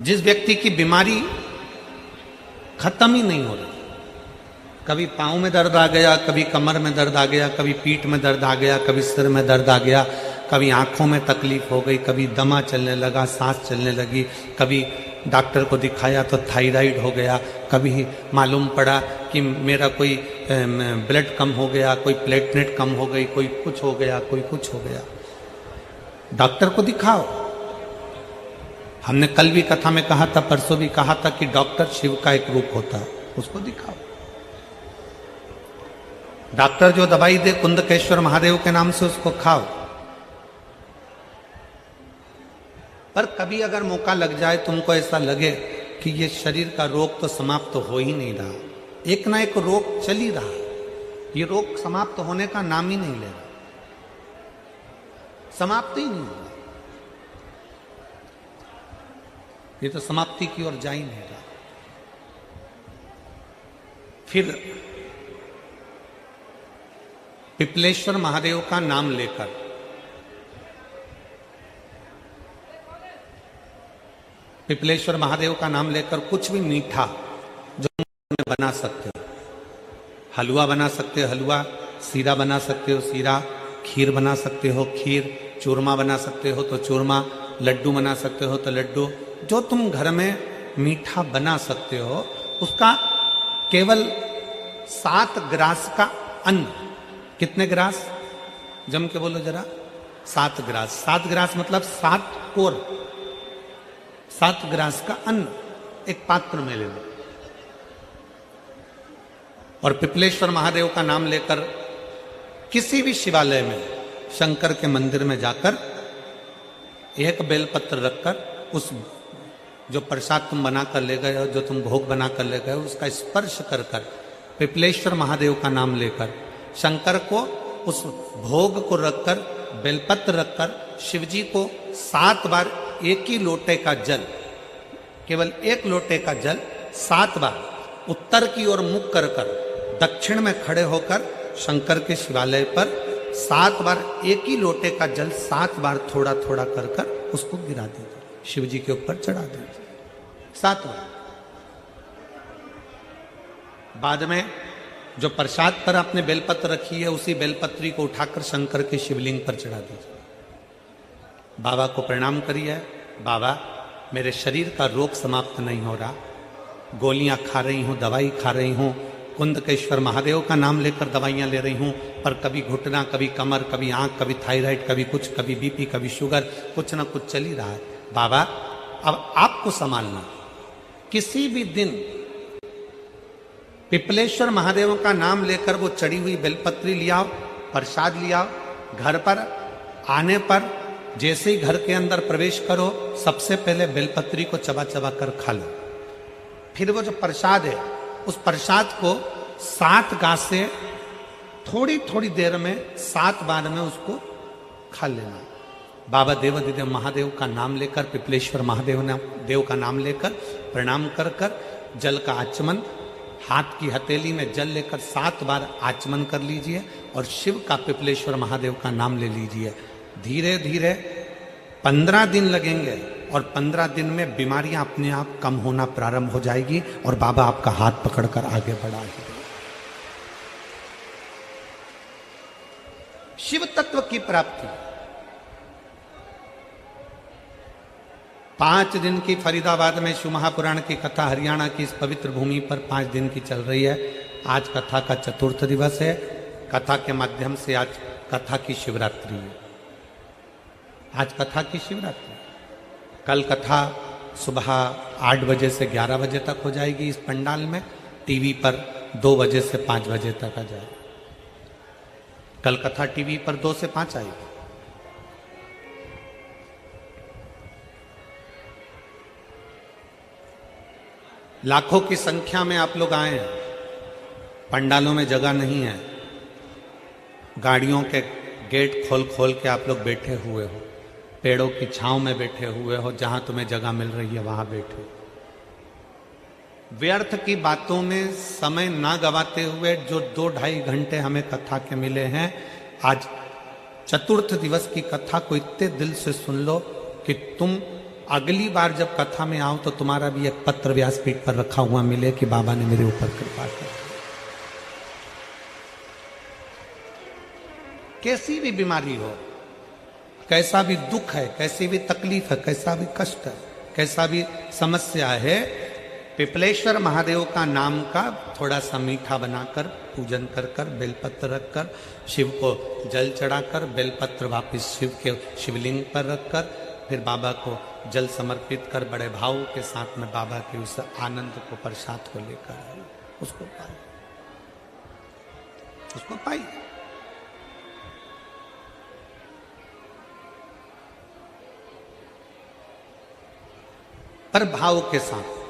जिस व्यक्ति की बीमारी खत्म ही नहीं हो रही, कभी पाँव में दर्द आ गया, कभी कमर में दर्द आ गया, कभी पीठ में दर्द आ गया, कभी सिर में दर्द आ गया, कभी आंखों में तकलीफ हो गई, कभी दमा चलने लगा, सांस चलने लगी, कभी डॉक्टर को दिखाया तो थायराइड हो गया, कभी मालूम पड़ा कि मेरा कोई ब्लड कम हो गया, कोई प्लेटलेट कम हो गई, कोई कुछ हो गया, कोई कुछ हो गया। डॉक्टर को दिखाओ। हमने कल भी कथा में कहा था, परसों भी कहा था कि डॉक्टर शिव का एक रूप होता है, उसको दिखाओ। डॉक्टर जो दवाई दे कुंदकेश्वर महादेव के नाम से, उसको खाओ। पर कभी अगर मौका लग जाए, तुमको ऐसा लगे कि ये शरीर का रोग तो समाप्त हो ही नहीं रहा, एक ना एक रोग चल ही रहा, ये रोग समाप्त होने का नाम ही नहीं ले रहा, समाप्त ही नहीं हो रहा, ये तो समाप्ति की ओर जा ही नहीं रहा। फिर पिपलेश्वर महादेव का नाम लेकर, पिपलेश्वर महादेव का नाम लेकर कुछ भी मीठा जो बना सकते हो, हलवा बना सकते हो हलवा, सीरा बना सकते हो सीरा, खीर बना सकते हो खीर, चूरमा बना सकते हो तो चूरमा, लड्डू बना सकते हो तो लड्डू, जो तुम घर में मीठा बना सकते हो, उसका केवल 7 ग्रास का अन्न। कितने ग्रास? जम के बोलो जरा। 7 ग्रास। 7 ग्रास मतलब 7 कोर, 7 ग्रास का अन्न एक पात्र में ले लो और पिपलेश्वर महादेव का नाम लेकर किसी भी शिवालय में, शंकर के मंदिर में जाकर एक बेलपत्र रखकर उस जो प्रसाद तुम बना कर ले गए हो, जो तुम भोग बना कर ले गए हो, उसका स्पर्श कर कर पिपलेश्वर महादेव का नाम लेकर शंकर को उस भोग को रखकर, बेलपत्र रखकर शिवजी को 7 बार एक ही लोटे का जल, केवल एक लोटे का जल 7 बार उत्तर की ओर मुख कर कर, दक्षिण में खड़े होकर शंकर के शिवालय पर 7 बार एक ही लोटे का जल 7 बार थोड़ा थोड़ा कर कर उसको गिरा दीजिए, शिव जी के ऊपर चढ़ा दीजिए 7 बार। बाद में जो प्रसाद पर आपने बेलपत्र रखी है, उसी बेलपत्री को उठाकर शंकर के शिवलिंग पर चढ़ा दीजिए। बाबा को प्रणाम करिए, बाबा मेरे शरीर का रोग समाप्त नहीं हो रहा, गोलियां खा रही हूं, दवाई खा रही हूं, कुंदकेश्वर महादेव का नाम लेकर दवाइयां ले रही हूं, पर कभी घुटना, कभी कमर, कभी आंख, कभी थायराइड, कभी कुछ, कभी बीपी, कभी शुगर, कुछ ना कुछ चल ही रहा है। बाबा अब आपको संभालना। किसी भी दिन पिपलेश्वर महादेव का नाम लेकर वो चढ़ी हुई बेलपत्री लियाओ, प्रसाद लियाओ, घर पर आने पर जैसे ही घर के अंदर प्रवेश करो, सबसे पहले बेलपत्री को चबा चबा कर खा लो। फिर वो जो प्रसाद है, उस प्रसाद को 7 गासे थोड़ी थोड़ी देर में 7 बार में उसको खा लेना। बाबा देवाधिदेव महादेव का नाम लेकर, पिपलेश्वर महादेव देव का नाम लेकर प्रणाम कर कर जल का आचमन, हाथ की हथेली में जल लेकर 7 बार आचमन कर लीजिए और शिव का, पिपलेश्वर महादेव का नाम ले लीजिए। धीरे धीरे 15 दिन लगेंगे और 15 दिन में बीमारियां अपने आप कम होना प्रारंभ हो जाएगी और बाबा आपका हाथ पकड़कर आगे बढ़ाएंगे। शिव तत्व की प्राप्ति। 5 दिन की फरीदाबाद में शिव महापुराण की कथा हरियाणा की इस पवित्र भूमि पर 5 दिन की चल रही है। आज कथा का 4th दिवस है। कथा के माध्यम से आज कथा की शिवरात्रि है। आज कथा की शिवरात्रि। कल कथा सुबह 8 बजे से 11 बजे तक हो जाएगी इस पंडाल में। टीवी पर 2 बजे से 5 बजे तक आ जाएगी। कल कथा टीवी पर 2 से 5 आएगी। लाखों की संख्या में आप लोग आए हैं। पंडालों में जगह नहीं है, गाड़ियों के गेट खोल खोल के आप लोग बैठे हुए हो, पेड़ों की छांव में बैठे हुए हो, जहां तुम्हें जगह मिल रही है वहां बैठे। व्यर्थ की बातों में समय ना गवाते हुए जो 2-2.5 घंटे हमें कथा के मिले हैं, आज 4th दिवस की कथा को इतने दिल से सुन लो कि तुम अगली बार जब कथा में आओ तो तुम्हारा भी एक पत्र व्यासपीठ पर रखा हुआ मिले कि बाबा ने मेरे ऊपर कृपा कर। कैसी भी बीमारी हो, कैसा भी दुख है, कैसी भी तकलीफ है, कैसा भी कष्ट है, कैसा भी समस्या है, पिपलेश्वर महादेव का नाम का थोड़ा सा मीठा बनाकर पूजन कर कर बेलपत्र रखकर शिव को जल चढ़ाकर बेलपत्र वापिस शिव के शिवलिंग पर रखकर फिर बाबा को जल समर्पित कर बड़े भाव के साथ में बाबा के उस आनंद को प्रसाद को लेकर आए, उसको पाए, उसको पाई। पर भाव के साथ